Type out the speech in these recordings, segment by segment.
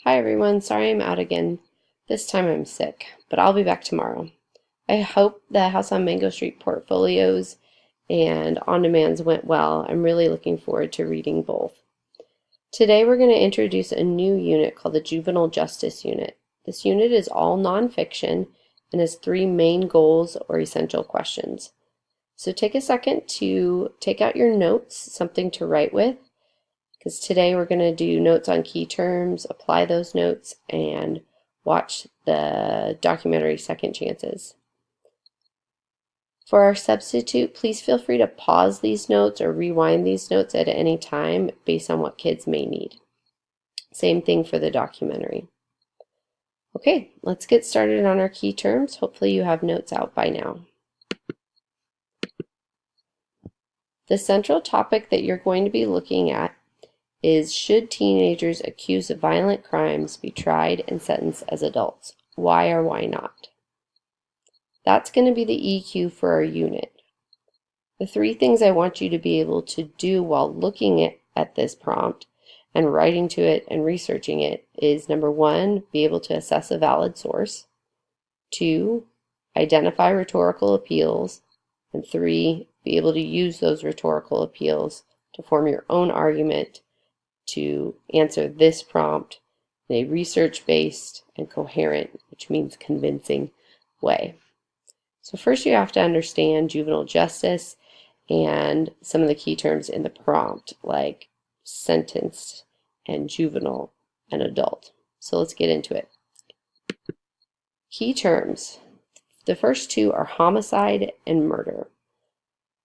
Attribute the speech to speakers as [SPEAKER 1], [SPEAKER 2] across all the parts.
[SPEAKER 1] Hi everyone, sorry I'm out again. This time I'm sick, but I'll be back tomorrow. I hope the House on Mango Street portfolios and on-demands went well. I'm really looking forward to reading both. Today we're going to introduce a new unit called the Juvenile Justice Unit. This unit is all nonfiction and has three main goals or essential questions. So take a second to take out your notes, something to write with, because today we're going to do notes on key terms, apply those notes, and watch the documentary Second Chances. For our substitute, please feel free to pause these notes or rewind these notes at any time based on what kids may need. Same thing for the documentary. Okay, let's get started on our key terms. Hopefully you have notes out by now. The central topic that you're going to be looking at is, should teenagers accused of violent crimes be tried and sentenced as adults? Why or why not? That's going to be the EQ for our unit. The three things I want you to be able to do while looking at this prompt and writing to it and researching it is, number one, be able to assess a valid source, two, identify rhetorical appeals, and three, be able to use those rhetorical appeals to form your own argument to answer this prompt in a research-based and coherent, which means convincing, way. So first you have to understand juvenile justice and some of the key terms in the prompt, like sentenced and juvenile and adult. So let's get into it. Key terms. The first two are homicide and murder.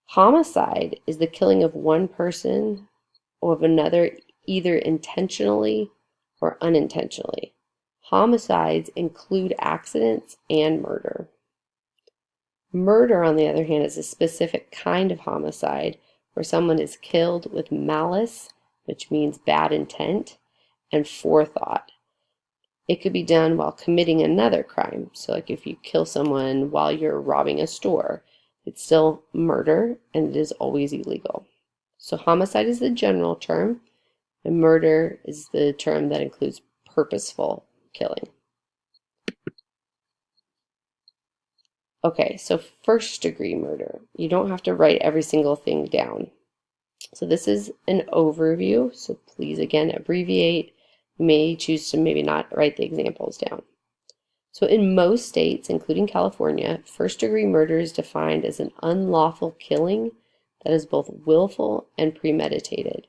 [SPEAKER 1] Homicide is the killing of one person or of another, either intentionally or unintentionally. Homicides include accidents and murder. Murder, on the other hand, is a specific kind of homicide where someone is killed with malice, which means bad intent, and forethought. It could be done while committing another crime. So like if you kill someone while you're robbing a store, it's still murder and it is always illegal. So homicide is the general term, and murder is the term that includes purposeful killing. Okay, so first degree murder. You don't have to write every single thing down. So this is an overview, so please again abbreviate. You may choose to maybe not write the examples down. So in most states, including California, first degree murder is defined as an unlawful killing that is both willful and premeditated,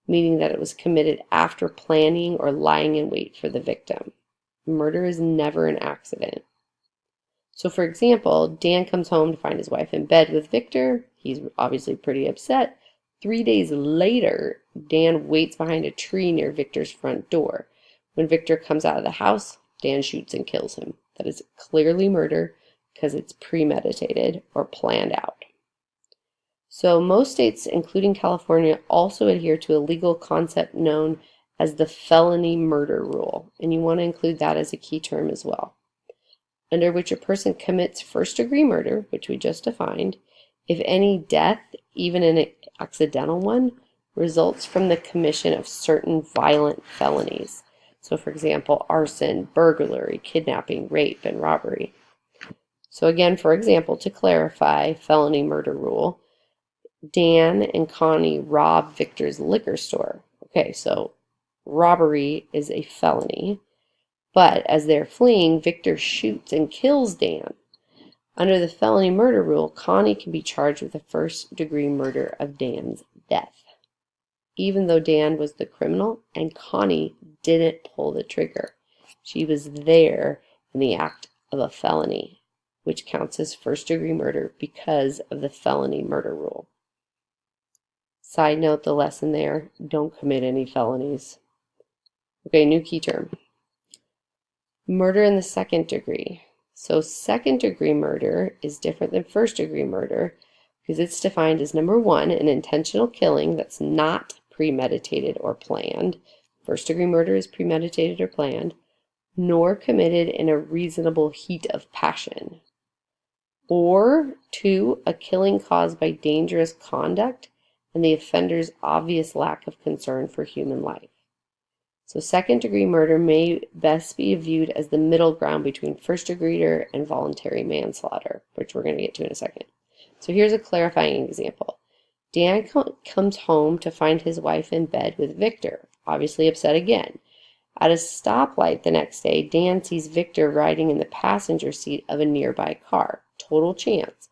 [SPEAKER 1] meaning that it was committed after planning or lying in wait for the victim. Murder is never an accident. So for example, Dan comes home to find his wife in bed with Victor. He's obviously pretty upset. 3 days later, Dan waits behind a tree near Victor's front door. When Victor comes out of the house, Dan shoots and kills him. That is clearly murder because it's premeditated or planned out. So most states, including California, also adhere to a legal concept known as the felony murder rule, and you want to include that as a key term as well, under which a person commits first-degree murder, which we just defined, if any death, even an accidental one, results from the commission of certain violent felonies. So for example, arson, burglary, kidnapping, rape, and robbery. So again, for example, to clarify felony murder rule, Dan and Connie rob Victor's liquor store. Okay, so robbery is a felony, but as they're fleeing, Victor shoots and kills Dan. Under the felony murder rule, Connie can be charged with the first-degree murder of Dan's death, even though Dan was the criminal and Connie didn't pull the trigger. She was there in the act of a felony, which counts as first-degree murder because of the felony murder rule. Side note, the lesson there, don't commit any felonies. Okay, new key term. Murder in the second degree. So second degree murder is different than first degree murder because it's defined as, number one, an intentional killing that's not premeditated or planned. First degree murder is premeditated or planned, nor committed in a reasonable heat of passion. Or two, a killing caused by dangerous conduct and the offender's obvious lack of concern for human life. So second-degree murder may best be viewed as the middle ground between first-degree murder and voluntary manslaughter, which we're going to get to in a second. So here's a clarifying example. Dan comes home to find his wife in bed with Victor, obviously upset again. At a stoplight the next day, Dan sees Victor riding in the passenger seat of a nearby car. Total chance.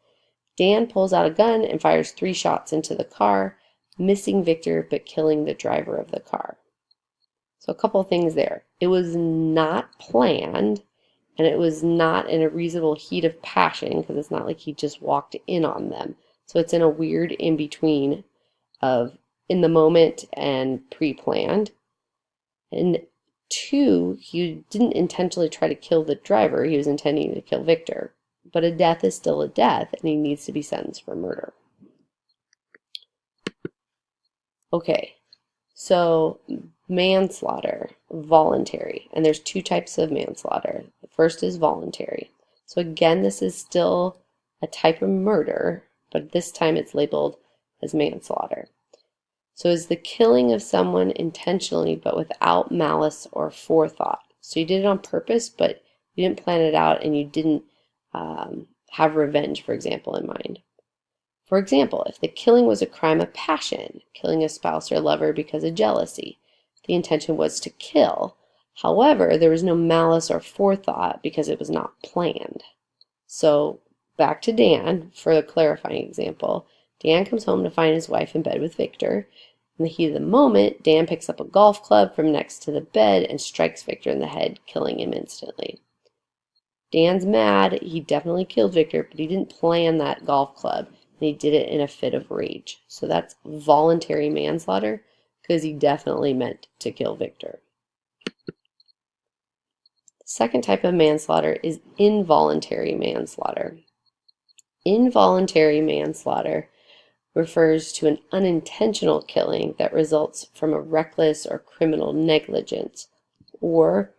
[SPEAKER 1] Dan pulls out a gun and fires 3 shots into the car, missing Victor but killing the driver of the car. So a couple things there. It was not planned, and it was not in a reasonable heat of passion, because it's not like he just walked in on them. So it's in a weird in-between of in the moment and pre-planned. And 2, he didn't intentionally try to kill the driver. He was intending to kill Victor. But a death is still a death, and he needs to be sentenced for murder. Okay, so manslaughter, voluntary. And there's 2 types of manslaughter. The first is voluntary. So again, this is still a type of murder, but this time it's labeled as manslaughter. So is the killing of someone intentionally but without malice or forethought. So you did it on purpose, but you didn't plan it out, and you didn't have revenge, for example, in mind. For example, if the killing was a crime of passion, killing a spouse or lover because of jealousy, the intention was to kill. However, there was no malice or forethought because it was not planned. So back to Dan for the clarifying example. Dan comes home to find his wife in bed with Victor. In the heat of the moment, Dan picks up a golf club from next to the bed and strikes Victor in the head, killing him instantly. Dan's mad. He definitely killed Victor, but he didn't plan that golf club. He did it in a fit of rage. So that's voluntary manslaughter, because he definitely meant to kill Victor. The second type of manslaughter is involuntary manslaughter. Involuntary manslaughter refers to an unintentional killing that results from a reckless or criminal negligence, or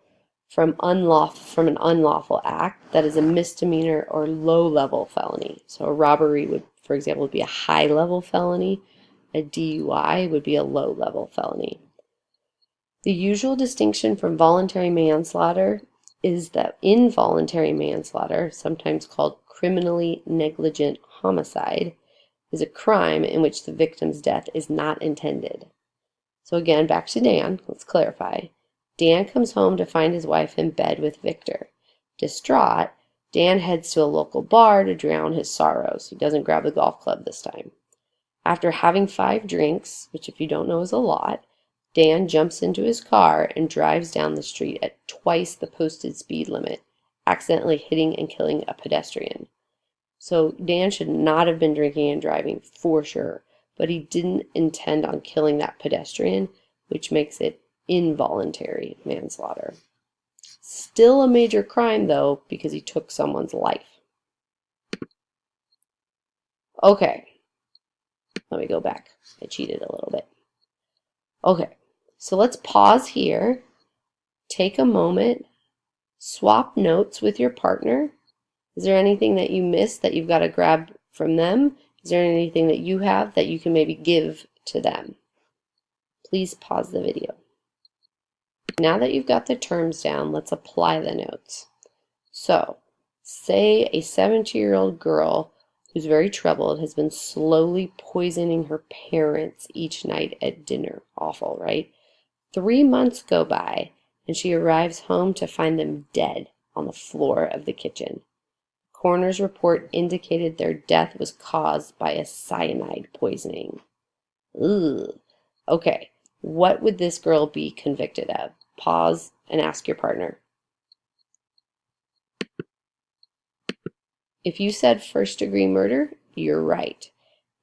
[SPEAKER 1] from an unlawful act that is a misdemeanor or low-level felony. So a robbery would, for example, be a high-level felony. A DUI would be a low-level felony. The usual distinction from voluntary manslaughter is that involuntary manslaughter, sometimes called criminally negligent homicide, is a crime in which the victim's death is not intended. So again, back to Dan, let's clarify. Dan comes home to find his wife in bed with Victor. Distraught, Dan heads to a local bar to drown his sorrows. He doesn't grab the golf club this time. After having 5 drinks, which if you don't know is a lot, Dan jumps into his car and drives down the street at twice the posted speed limit, accidentally hitting and killing a pedestrian. So Dan should not have been drinking and driving for sure, but he didn't intend on killing that pedestrian, which makes it involuntary manslaughter. Still a major crime though, because he took someone's life. Okay, let me go back. I cheated a little bit. Okay, so let's pause here, take a moment, swap notes with your partner. Is there anything that you missed that you've got to grab from them? Is there anything that you have that you can maybe give to them? Please pause the video. Now that you've got the terms down, let's apply the notes. So, say a 17-year-old girl who's very troubled has been slowly poisoning her parents each night at dinner. Awful, right? 3 months go by, and she arrives home to find them dead on the floor of the kitchen. Coroner's report indicated their death was caused by a cyanide poisoning. Ugh. Okay, what would this girl be convicted of? Pause and ask your partner. If you said first-degree murder, you're right.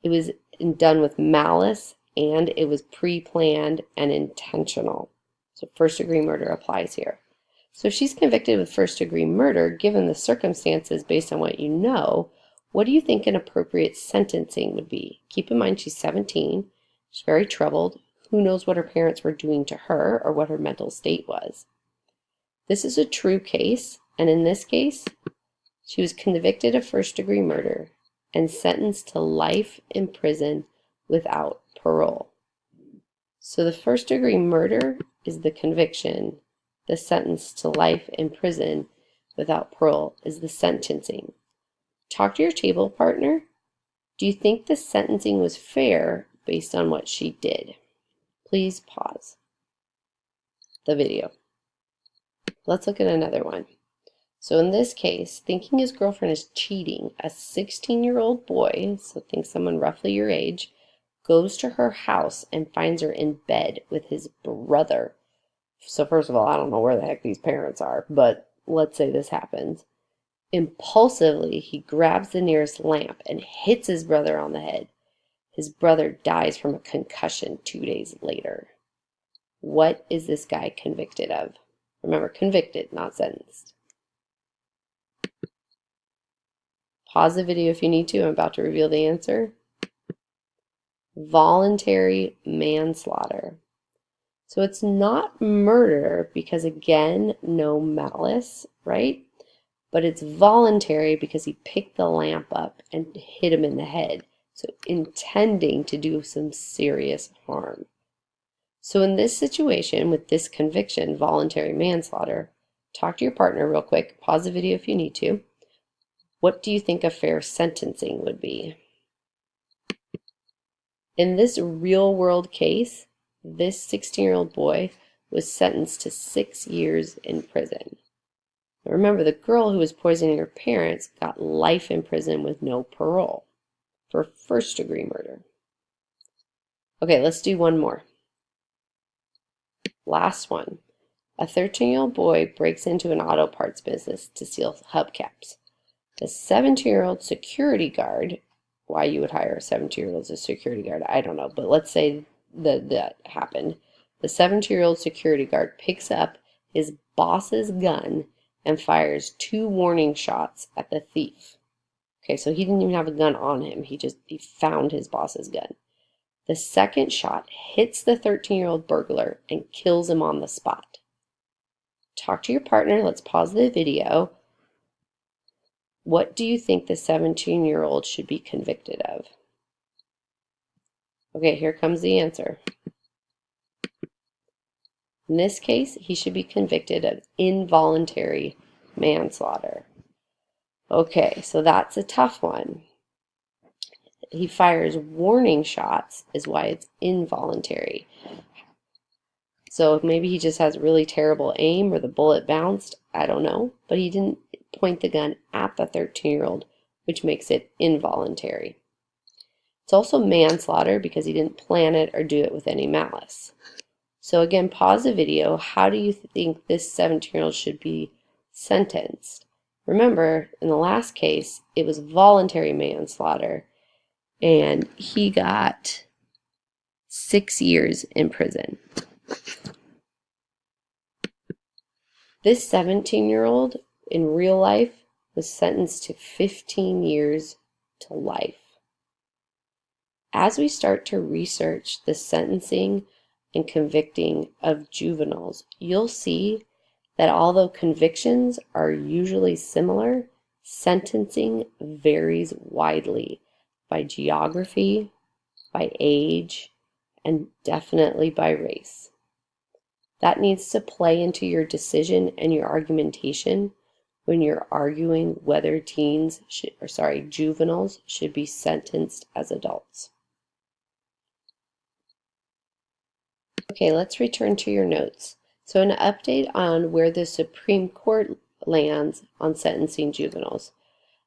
[SPEAKER 1] It was done with malice, and it was pre-planned and intentional. So first-degree murder applies here. So if she's convicted with first-degree murder, given the circumstances based on what you know, what do you think an appropriate sentencing would be? Keep in mind she's 17, she's very troubled. Who knows what her parents were doing to her or what her mental state was? This is a true case, and in this case, she was convicted of first-degree murder and sentenced to life in prison without parole. So the first-degree murder is the conviction. The sentence to life in prison without parole is the sentencing. Talk to your table partner. Do you think the sentencing was fair based on what she did? Please pause the video. Let's look at another one. So in this case, thinking his girlfriend is cheating, a 16-year-old boy, so think someone roughly your age, goes to her house and finds her in bed with his brother. So first of all, I don't know where the heck these parents are, but let's say this happens. Impulsively, he grabs the nearest lamp and hits his brother on the head. His brother dies from a concussion 2 days later. What is this guy convicted of? Remember, convicted, not sentenced. Pause the video if you need to. I'm about to reveal the answer. Voluntary manslaughter. So it's not murder because, again, no malice, right? But it's voluntary because he picked the lamp up and hit him in the head. So intending to do some serious harm. So in this situation, with this conviction, voluntary manslaughter, talk to your partner real quick. Pause the video if you need to. What do you think a fair sentencing would be? In this real-world case, this 16-year-old boy was sentenced to 6 years in prison. Now remember, the girl who was poisoning her parents got life in prison with no parole for first-degree murder. Okay, let's do one more. Last one. A 13-year-old boy breaks into an auto parts business to steal hubcaps. The 17-year-old security guard, why you would hire a 17-year-old as a security guard, I don't know, but let's say that happened. The 17-year-old security guard picks up his boss's gun and fires 2 warning shots at the thief. Okay, so he didn't even have a gun on him. He found his boss's gun. The second shot hits the 13-year-old burglar and kills him on the spot. Talk to your partner. Let's pause the video. What do you think the 17-year-old should be convicted of? Okay, here comes the answer. In this case, he should be convicted of involuntary manslaughter. Okay, so that's a tough one. He fires warning shots is why it's involuntary. So maybe he just has really terrible aim or the bullet bounced, I don't know, but he didn't point the gun at the 13-year-old, which makes it involuntary. It's also manslaughter because he didn't plan it or do it with any malice. So again, pause the video. How do you think this 17-year-old should be sentenced? Remember, in the last case, it was voluntary manslaughter, and he got 6 years in prison. This 17-year-old in real life was sentenced to 15 years to life. As we start to research the sentencing and convicting of juveniles, you'll see that although convictions are usually similar, sentencing varies widely by geography, by age, and definitely by race. That needs to play into your decision and your argumentation when you're arguing whether juveniles should be sentenced as adults. Okay, let's return to your notes. So an update on where the Supreme Court lands on sentencing juveniles.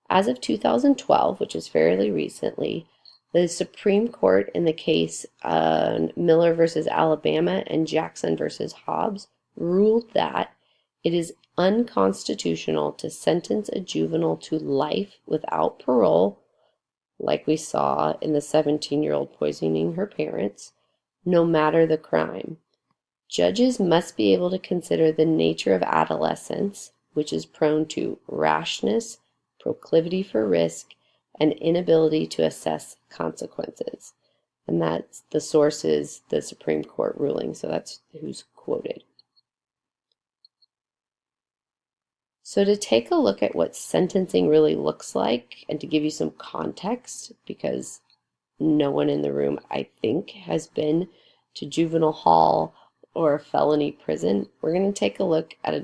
[SPEAKER 1] As of 2012, which is fairly recently, the Supreme Court in the case Miller versus Alabama and Jackson versus Hobbs ruled that it is unconstitutional to sentence a juvenile to life without parole, like we saw in the 17-year-old poisoning her parents, no matter the crime. Judges must be able to consider the nature of adolescence, which is prone to rashness, proclivity for risk, and inability to assess consequences. And that's the source is the Supreme Court ruling, so that's who's quoted. So to take a look at what sentencing really looks like, and to give you some context, because no one in the room, I think, has been to juvenile hall or felony prison, we're going to take a look at a